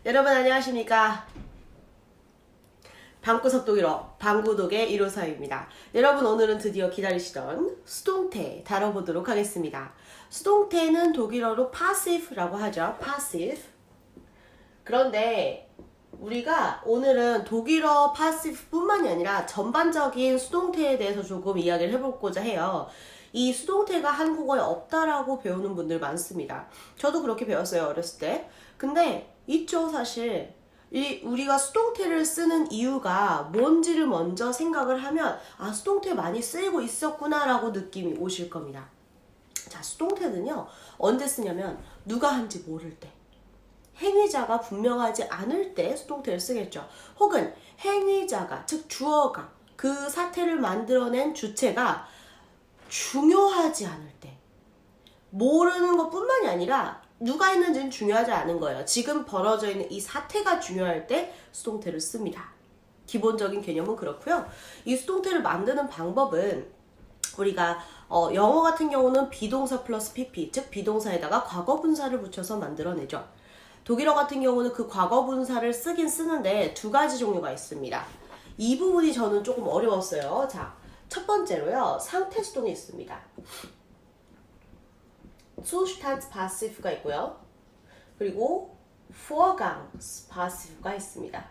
여러분 안녕하십니까? 방구석 독일어 방구독의 1호사입니다. 여러분 오늘은 드디어 기다리시던 수동태 다뤄보도록 하겠습니다. 수동태는 독일어로 passive라고 하죠. passive. 그런데 우리가 오늘은 독일어 passive 뿐만이 아니라 전반적인 수동태에 대해서 조금 이야기를 해보고자 해요. 이 수동태가 한국어에 없다라고 배우는 분들 많습니다. 저도 그렇게 배웠어요, 어렸을 때. 근데 있죠, 사실. 우리가 수동태를 쓰는 이유가 뭔지를 먼저 생각을 하면 수동태 많이 쓰이고 있었구나 라고 느낌이 오실 겁니다. 자, 수동태는요, 언제 쓰냐면 누가 한지 모를 때, 행위자가 분명하지 않을 때 수동태를 쓰겠죠. 혹은 행위자가, 즉 주어가 그 사태를 만들어낸 주체가 중요하지 않을 때, 모르는 것뿐만이 아니라 누가 했는지는 중요하지 않은 거예요. 지금 벌어져 있는 이 사태가 중요할 때 수동태를 씁니다. 기본적인 개념은 그렇고요. 이 수동태를 만드는 방법은 우리가 영어 같은 경우는 비동사 플러스 pp, 즉 비동사에다가 과거분사를 붙여서 만들어내죠. 독일어 같은 경우는 그 과거분사를 쓰긴 쓰는데 두 가지 종류가 있습니다. 이 부분이 저는 조금 어려웠어요. 자, 첫 번째로요, 상태 수동이 있습니다. Zustandspassive가 있고요. 그리고 Vorgangspassive가 있습니다.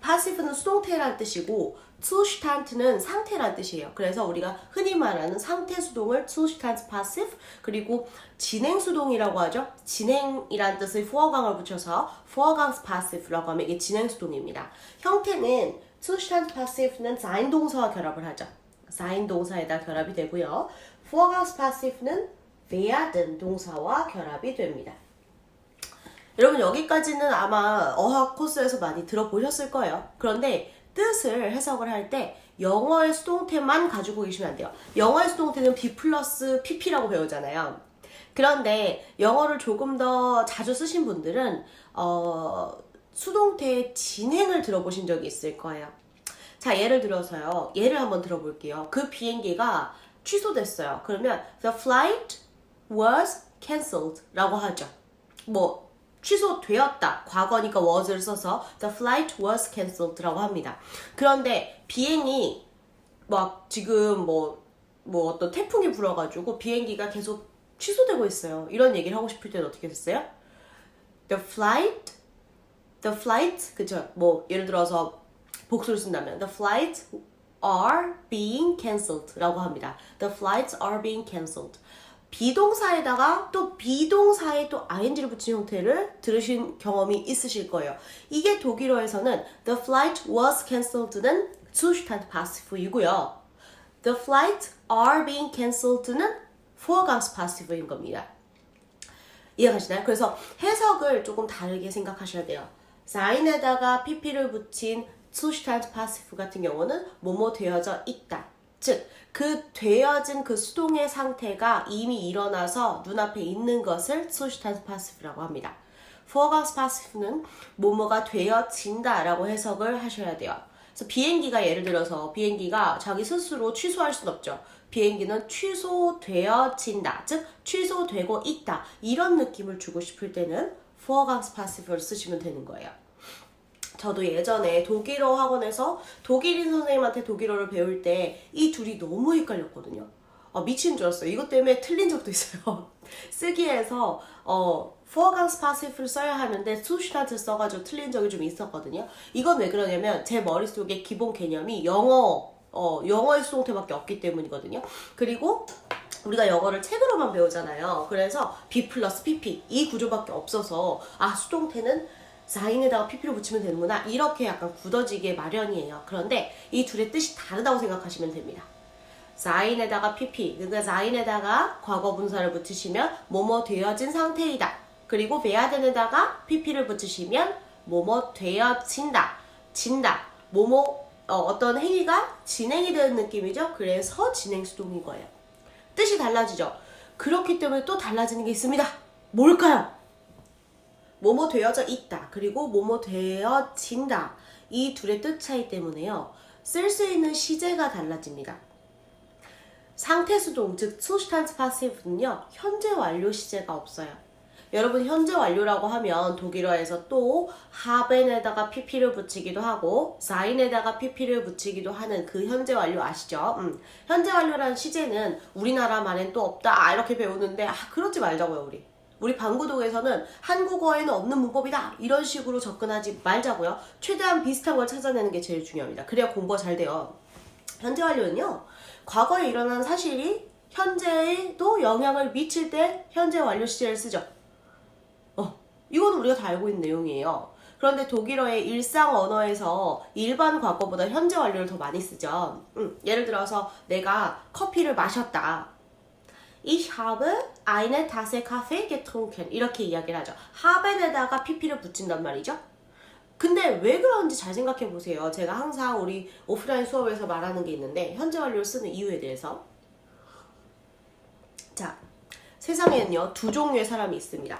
passive는 수동태라는 뜻이고 Zustand는 상태라는 뜻이에요. 그래서 우리가 흔히 말하는 상태 수동을 Zustandspassive, 그리고 진행 수동이라고 하죠. 진행이라는 뜻의 Vorgang을 붙여서 Vorgangspassive라고 하면 이게 진행 수동입니다. 형태는 Zustandspassive는 sein 동사와 결합을 하죠. sein 동사에다 결합이 되고요. Vorgangspassive는 werden 동사와 결합이 됩니다. 여러분 여기까지는 아마 어학 코스에서 많이 들어보셨을 거예요. 그런데 뜻을 해석을 할 때 영어의 수동태만 가지고 계시면 안 돼요. 영어의 수동태는 be 플러스 pp라고 배우잖아요. 그런데 영어를 조금 더 자주 쓰신 분들은 수동태의 진행을 들어보신 적이 있을 거예요. 자, 예를 들어서요. 예를 한번 들어볼게요. 그 비행기가 취소됐어요. 그러면 the flight was cancelled 라고 하죠. 뭐 취소되었다. 과거니까 was를 써서 the flight was cancelled 라고 합니다. 그런데 비행이 막 지금 뭐 어떤 태풍이 불어가지고 비행기가 계속 취소되고 있어요. 이런 얘기를 하고 싶을 때는 어떻게 됐어요? The flight, 그쵸? 뭐 예를 들어서 복수를 쓴다면 the flights are being cancelled 라고 합니다. The flights are being cancelled. 비동사에다가 또 비동사에 또 ing를 붙인 형태를 들으신 경험이 있으실 거예요. 이게 독일어에서는 the flight was cancelled는 Zustand passive이고요. The flights are being cancelled는 Vorgangs passive인 겁니다. 이해가시나요? 그래서 해석을 조금 다르게 생각하셔야 돼요. sign에다가 pp를 붙인 Zustand passive 같은 경우는 뭐뭐 되어져 있다. 즉, 그 되어진 그 수동의 상태가 이미 일어나서 눈앞에 있는 것을 Zustand passive라고 합니다. Vorgangs passive는 뭐뭐가 되어진다 라고 해석을 하셔야 돼요. 그래서 비행기가 예를 들어서 비행기가 자기 스스로 취소할 수는 없죠. 비행기는 취소되어진다. 즉, 취소되고 있다. 이런 느낌을 주고 싶을 때는 Vorgangs passive를 쓰시면 되는 거예요. 저도 예전에 독일어 학원에서 독일인 선생님한테 독일어를 배울 때 이 둘이 너무 헷갈렸거든요. 미친 줄 알았어요. 이것 때문에 틀린 적도 있어요. 쓰기에서 Vorgangs passive를 써야 하는데 Zustand를 써가지고 틀린 적이 좀 있었거든요. 이건 왜 그러냐면 제 머릿속에 기본 개념이 영어의 수동태밖에 없기 때문이거든요. 그리고 우리가 영어를 책으로만 배우잖아요. 그래서 be 플러스 pp 이 구조밖에 없어서 수동태는 sign에다가 pp를 붙이면 되는구나, 이렇게 약간 굳어지게 마련이에요. 그런데 이 둘의 뜻이 다르다고 생각하시면 됩니다. sign에다가 pp, 그러니까 sign에다가 과거분사를 붙이시면 뭐뭐 되어진 상태이다. 그리고 werden에다가 pp를 붙이시면 뭐뭐 되어진다, 진다, 뭐뭐 어떤 행위가 진행이 되는 느낌이죠. 그래서 진행수동인 거예요. 뜻이 달라지죠. 그렇기 때문에 또 달라지는 게 있습니다. 뭘까요? 뭐뭐 되어져 있다, 그리고 뭐뭐 되어진다. 이 둘의 뜻 차이 때문에요, 쓸 수 있는 시제가 달라집니다. 상태 수동, 즉 Zustand passive는요, 현재 완료 시제가 없어요. 여러분 현재 완료라고 하면 독일어에서 또 haben에다가 pp를 붙이기도 하고 sein에다가 pp를 붙이기도 하는 그 현재 완료 아시죠? 현재 완료라는 시제는 우리나라만엔 또 없다 이렇게 배우는데 그러지 말자고요 우리 방구독에서는 한국어에는 없는 문법이다 이런 식으로 접근하지 말자고요. 최대한 비슷한 걸 찾아내는 게 제일 중요합니다. 그래야 공부가 잘 돼요. 현재 완료는요. 과거에 일어난 사실이 현재에도 영향을 미칠 때 현재 완료 시제를 쓰죠. 이건 우리가 다 알고 있는 내용이에요. 그런데 독일어의 일상 언어에서 일반 과거보다 현재 완료를 더 많이 쓰죠. 예를 들어서 내가 커피를 마셨다. Ich habe eine Tasse Kaffee getrunken. 이렇게 이야기를 하죠. haben에다가 pp를 붙인단 말이죠. 근데 왜 그런지 잘 생각해 보세요. 제가 항상 우리 오프라인 수업에서 말하는 게 있는데 현재 완료를 쓰는 이유에 대해서. 자, 세상에는요 2종류의 사람이 있습니다.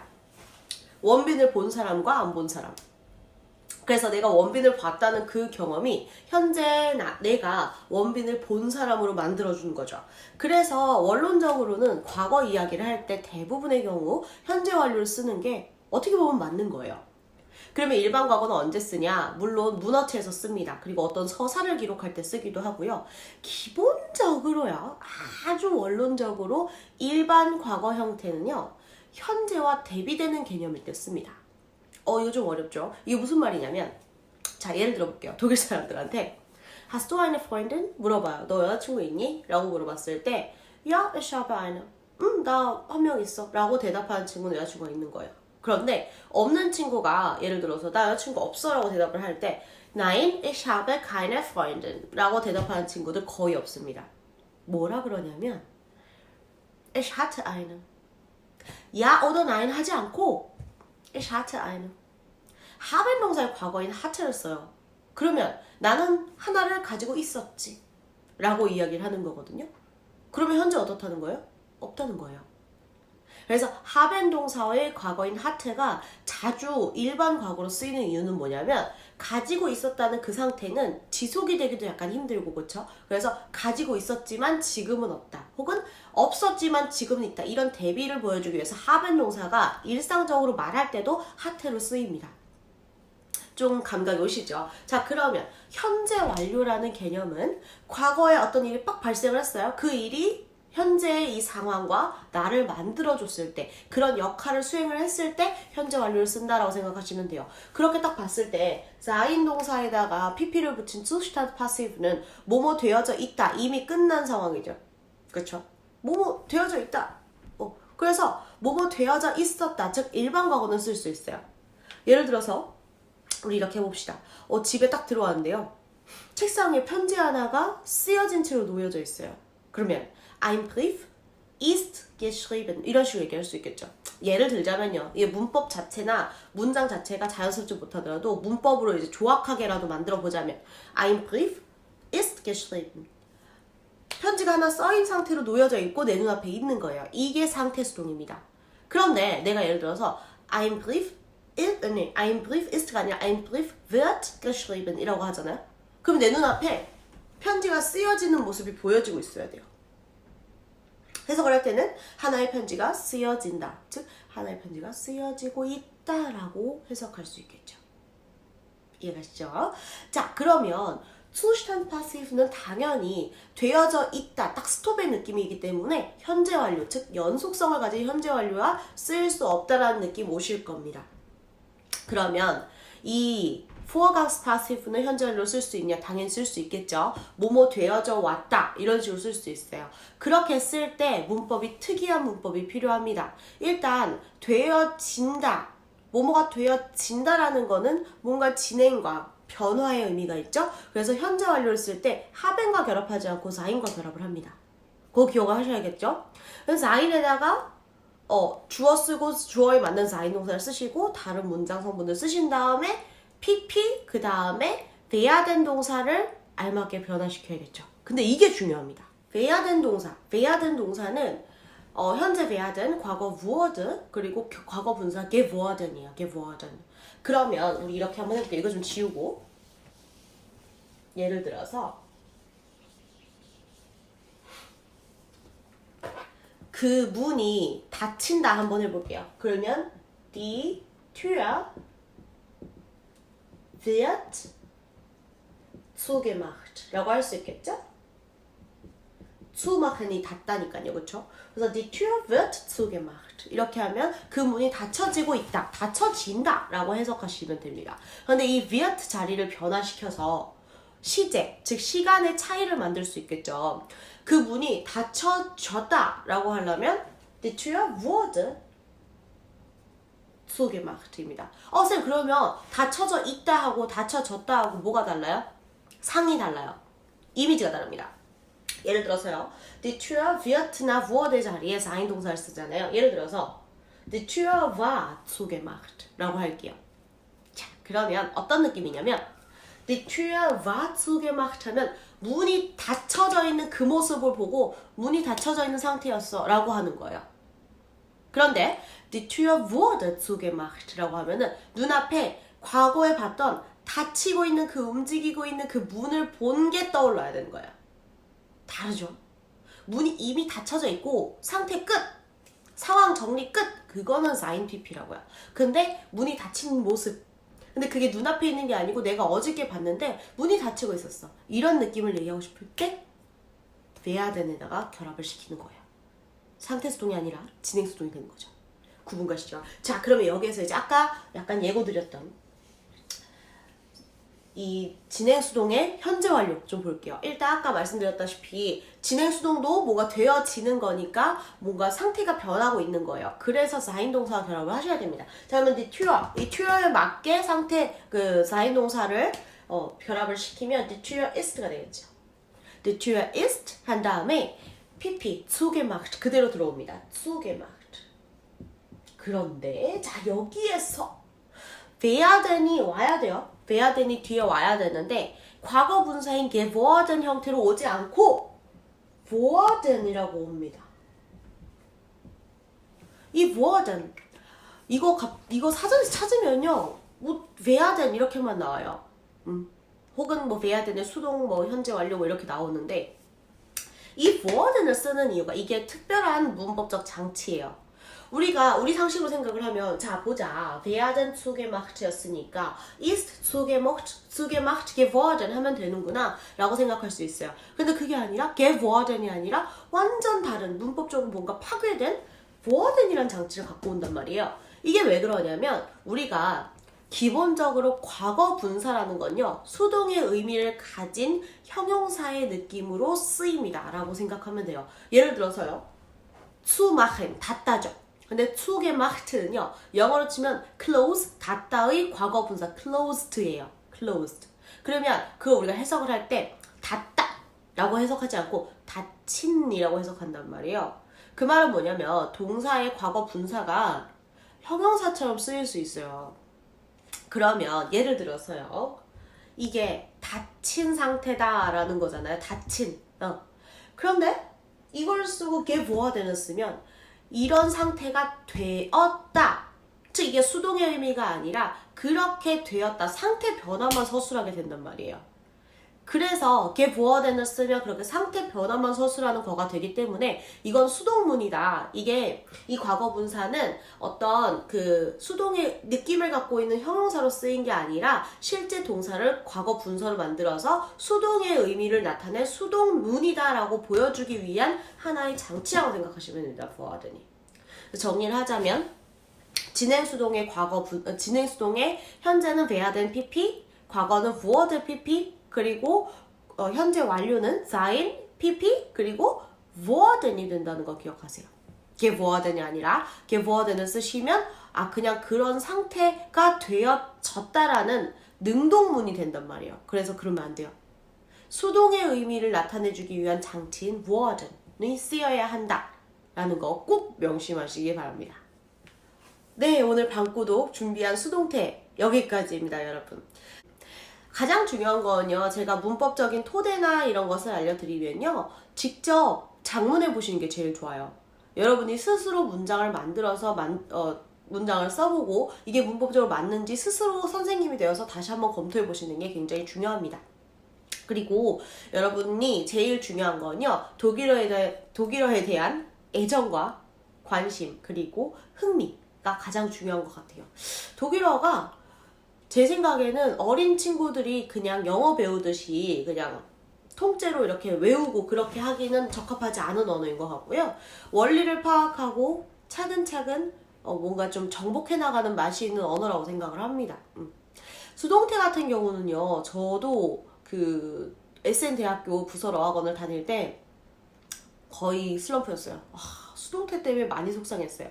원빈을 본 사람과 안 본 사람. 그래서 내가 원빈을 봤다는 그 경험이 현재 내가 원빈을 본 사람으로 만들어주는 거죠. 그래서 원론적으로는 과거 이야기를 할 때 대부분의 경우 현재 완료를 쓰는 게 어떻게 보면 맞는 거예요. 그러면 일반 과거는 언제 쓰냐? 물론 문어체에서 씁니다. 그리고 어떤 서사를 기록할 때 쓰기도 하고요. 기본적으로요. 아주 원론적으로 일반 과거 형태는요. 현재와 대비되는 개념일 때 씁니다. 이거 좀 어렵죠? 이게 무슨 말이냐면 자 예를 들어 볼게요. 독일 사람들한테 Hast du eine Freundin? 물어봐요. 너 여자친구 있니? 라고 물어봤을 때 Ja, ich habe eine. 나 한 명 있어. 라고 대답하는 친구는 여자친구가 있는 거예요. 그런데 없는 친구가 예를 들어서 나 여자친구 없어 라고 대답을 할 때 Nein, ich habe keine Freundin 라고 대답하는 친구들 거의 없습니다. 뭐라 그러냐면 Ich hatte eine. Ja oder nein 하지 않고 Ich hatte eine. haben 동사의 과거인 hatte를 써요. 그러면 나는 하나를 가지고 있었지 라고 이야기를 하는 거거든요. 그러면 현재 어떻다는 거예요? 없다는 거예요. 그래서 haben 동사의 과거인 hatte가 자주 일반 과거로 쓰이는 이유는 뭐냐면 가지고 있었다는 그 상태는 지속이 되기도 약간 힘들고 그렇죠? 그래서 가지고 있었지만 지금은 없다. 혹은 없었지만 지금은 있다. 이런 대비를 보여주기 위해서 haben 동사가 일상적으로 말할 때도 hatte로 쓰입니다. 좀 감각이 오시죠? 자 그러면 현재 완료라는 개념은 과거에 어떤 일이 빡 발생을 했어요. 그 일이 현재의 이 상황과 나를 만들어줬을 때 그런 역할을 수행을 했을 때 현재 완료를 쓴다라고 생각하시면 돼요. 그렇게 딱 봤을 때 sein 동사에다가 pp를 붙인 Zustand Passive는 뭐뭐 되어져 있다. 이미 끝난 상황이죠. 그렇죠? 뭐뭐 되어져 있다. 그래서 뭐뭐 되어져 있었다. 즉 일반 과거는 쓸 수 있어요. 예를 들어서 우리 이렇게 해봅시다. 집에 딱 들어왔는데요. 책상에 편지 하나가 쓰여진 채로 놓여져 있어요. 그러면 Ein Brief ist geschrieben 이런 식으로 얘기할 수 있겠죠. 예를 들자면요. 이 문법 자체나 문장 자체가 자연스럽지 못하더라도 문법으로 이제 조악하게라도 만들어 보자면 Ein Brief ist geschrieben 편지가 하나 써인 상태로 놓여져 있고 내 눈앞에 있는 거예요. 이게 상태 수동입니다. 그런데 내가 예를 들어서 Ein Brief ist가 아니라 Ein Brief wird geschrieben 이라고 하잖아요. 그럼 내 눈앞에 편지가 쓰여지는 모습이 보여지고 있어야 돼요. 해석을 할 때는 하나의 편지가 쓰여진다. 즉 하나의 편지가 쓰여지고 있다라고 해석할 수 있겠죠. 이해가시죠? 자 그러면 Zustand Passive는 당연히 되어져 있다. 딱 스톱의 느낌이기 때문에 현재 완료, 즉 연속성을 가진 현재 완료와 쓸 수 없다라는 느낌 오실 겁니다. 그러면 이 Vorgangs Passive는 현재 완료로 쓸 수 있냐? 당연히 쓸 수 있겠죠. 뭐뭐 되어져 왔다. 이런 식으로 쓸 수 있어요. 그렇게 쓸 때 문법이 특이한 문법이 필요합니다. 일단 되어진다. 뭐뭐가 되어진다라는 거는 뭔가 진행과 변화의 의미가 있죠. 그래서 현재 완료를 쓸 때 haben과 결합하지 않고 sein과 결합을 합니다. 그거 기억하셔야겠죠. 그래서 sein에다가 주어 쓰고 주어에 맞는 sein 동사를 쓰시고 다른 문장 성분을 쓰신 다음에 pp 그 다음에 werden 동사를 알맞게 변화시켜야겠죠. 근데 이게 중요합니다. werden 동사는 현재 werden, 과거 wurde 그리고 과거 분사 geworden이에요. geworden. 그러면 우리 이렇게 한번 해볼게요. 이거 좀 지우고 예를 들어서 그 문이 닫힌다 한번 해볼게요. 그러면 die Tür wird zugemacht 라고 할 수 있겠죠? zumachen이 닫다니까요. 그쵸? 그래서 die Tür wird zugemacht 이렇게 하면 그 문이 닫혀지고 있다, 닫혀진다 라고 해석하시면 됩니다. 그런데 이 wird 자리를 변화시켜서 시제, 즉 시간의 차이를 만들 수 있겠죠. 그 문이 닫혀졌다 라고 하려면 die Tür wurde zugemacht입니다. 쌤 그러면 닫혀져 있다 하고 닫혀졌다 하고 뭐가 달라요? 상이 달라요. 이미지가 다릅니다. 예를 들어서요. Die Tür wird나 wurde 자리에 4인 동사를 쓰잖아요. 예를 들어서 Die Tür war zugemacht 라고 할게요. 자, 그러면 어떤 느낌이냐면 Die Tür war zugemacht 하면 문이 닫혀져 있는 그 모습을 보고 문이 닫혀져 있는 상태였어 라고 하는 거예요. 그런데 Die Tür wurde zugemacht 라고 하면은 눈앞에 과거에 봤던 닫히고 있는 그 움직이고 있는 그 문을 본 게 떠올라야 되는 거예요. 다르죠? 문이 이미 닫혀져 있고 상태 끝! 상황 정리 끝! 그거는 INPP라고요. 근데 문이 닫힌 모습, 근데 그게 눈앞에 있는 게 아니고 내가 어저께 봤는데 문이 닫히고 있었어. 이런 느낌을 얘기하고 싶을 때 werden에다가 결합을 시키는 거예요. 상태 수동이 아니라 진행 수동이 되는 거죠. 구분 가시죠? 자, 그러면 여기에서 이제 아까 약간 예고 드렸던 이 진행 수동의 현재 완료 좀 볼게요. 일단 아까 말씀드렸다시피 진행 수동도 뭐가 되어지는 거니까 뭔가 상태가 변하고 있는 거예요. 그래서 4인 동사와 결합을 하셔야 됩니다. 자, 그러면 이 Tür에 맞게 상태 그 4인 동사를 결합을 시키면 die Tür ist가 되겠죠. Die Tür ist 한 다음에 PP zugemacht 그대로 들어옵니다. zugemacht. 그런데 자, 여기에서 werden이 와야 돼요. werden이 뒤에 와야 되는데 과거 분사인 geworden 형태로 오지 않고 worden이라고 옵니다. 이 worden 이거 사전에서 찾으면요 뭐 werden 이렇게만 나와요. 혹은 뭐 werden의 수동 뭐 현재 완료 뭐 이렇게 나오는데 이 worden을 쓰는 이유가 이게 특별한 문법적 장치예요. 우리 상식으로 생각을 하면 자 보자 werden zugemacht였으니까 ist zugemacht geworden 하면 되는구나 라고 생각할 수 있어요. 근데 그게 아니라 geworden이 아니라 완전 다른 문법적으로 뭔가 파괴된 worden이라는 장치를 갖고 온단 말이에요. 이게 왜 그러냐면 우리가 기본적으로 과거 분사라는 건요 수동의 의미를 가진 형용사의 느낌으로 쓰입니다 라고 생각하면 돼요. 예를 들어서요 zumachen 닫다죠. 근데 zugemacht는요 영어로 치면 close 닫다의 과거 분사 closed예요. closed. 그러면 그거 우리가 해석을 할 때 닫다 라고 해석하지 않고 닫힌이라고 해석한단 말이에요. 그 말은 뭐냐면 동사의 과거 분사가 형용사처럼 쓰일 수 있어요. 그러면 예를 들어서요 이게 닫힌 상태다 라는 거잖아요. 닫힌. 그런데 이걸 쓰고 geworden 쓰면 이런 상태가 되었다. 즉 이게 수동의 의미가 아니라 그렇게 되었다. 상태 변화만 서술하게 된단 말이에요. 그래서 geworden 쓰면 그렇게 상태 변화만 서술하는 거가 되기 때문에 이건 수동문이다. 이게 이 과거 분사는 어떤 그 수동의 느낌을 갖고 있는 형용사로 쓰인 게 아니라 실제 동사를 과거 분사로 만들어서 수동의 의미를 나타낸 수동문이다라고 보여주기 위한 하나의 장치라고 생각하시면 됩니다. forward이. 정리를 하자면 진행 수동의 진행 수동의 현재는 werden PP, 과거는 wurde PP 그리고 현재 완료는 sein PP 그리고 worden이 된다는 거 기억하세요. geworden이 아니라 geworden을 쓰시면 그냥 그런 상태가 되어졌다라는 능동문이 된단 말이에요. 그래서 그러면 안 돼요. 수동의 의미를 나타내주기 위한 장치인 worden이 쓰여야 한다라는 거 꼭 명심하시기 바랍니다. 네, 오늘 방구독 준비한 수동태 여기까지입니다, 여러분. 가장 중요한 건요, 제가 문법적인 토대나 이런 것을 알려드리면요, 직접 작문해 보시는 게 제일 좋아요. 여러분이 스스로 문장을 만들어서 문장을 써보고 이게 문법적으로 맞는지 스스로 선생님이 되어서 다시 한번 검토해 보시는 게 굉장히 중요합니다. 그리고 여러분이 제일 중요한 건요, 독일어에 대한 애정과 관심, 그리고 흥미가 가장 중요한 것 같아요. 독일어가 제 생각에는 어린 친구들이 그냥 영어 배우듯이 그냥 통째로 이렇게 외우고 그렇게 하기는 적합하지 않은 언어인 것 같고요. 원리를 파악하고 차근차근 뭔가 좀 정복해 나가는 맛이 있는 언어라고 생각을 합니다. 수동태 같은 경우는요, 저도 그 SN 대학교 부설 어학원을 다닐 때 거의 슬럼프였어요. 수동태 때문에 많이 속상했어요.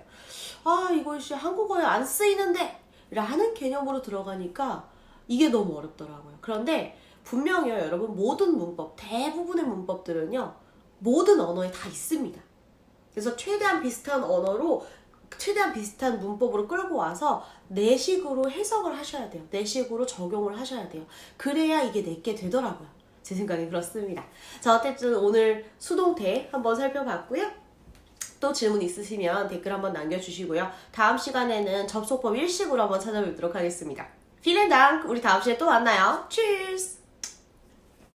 이거 한국어에 안 쓰이는데 라는 개념으로 들어가니까 이게 너무 어렵더라고요. 그런데 분명히요, 여러분, 모든 문법, 대부분의 문법들은요, 모든 언어에 다 있습니다. 그래서 최대한 비슷한 언어로, 최대한 비슷한 문법으로 끌고 와서 내 식으로 해석을 하셔야 돼요. 내 식으로 적용을 하셔야 돼요. 그래야 이게 내게 되더라고요. 제 생각에 그렇습니다. 자, 어쨌든 오늘 수동태 한번 살펴봤고요. 또 질문 있으시면 댓글 한번 남겨주시고요. 다음 시간에는 접속법 일식으로 한번 찾아뵙도록 하겠습니다. Vielen Dank! 우리 다음 시간에 또 만나요. Tschüss!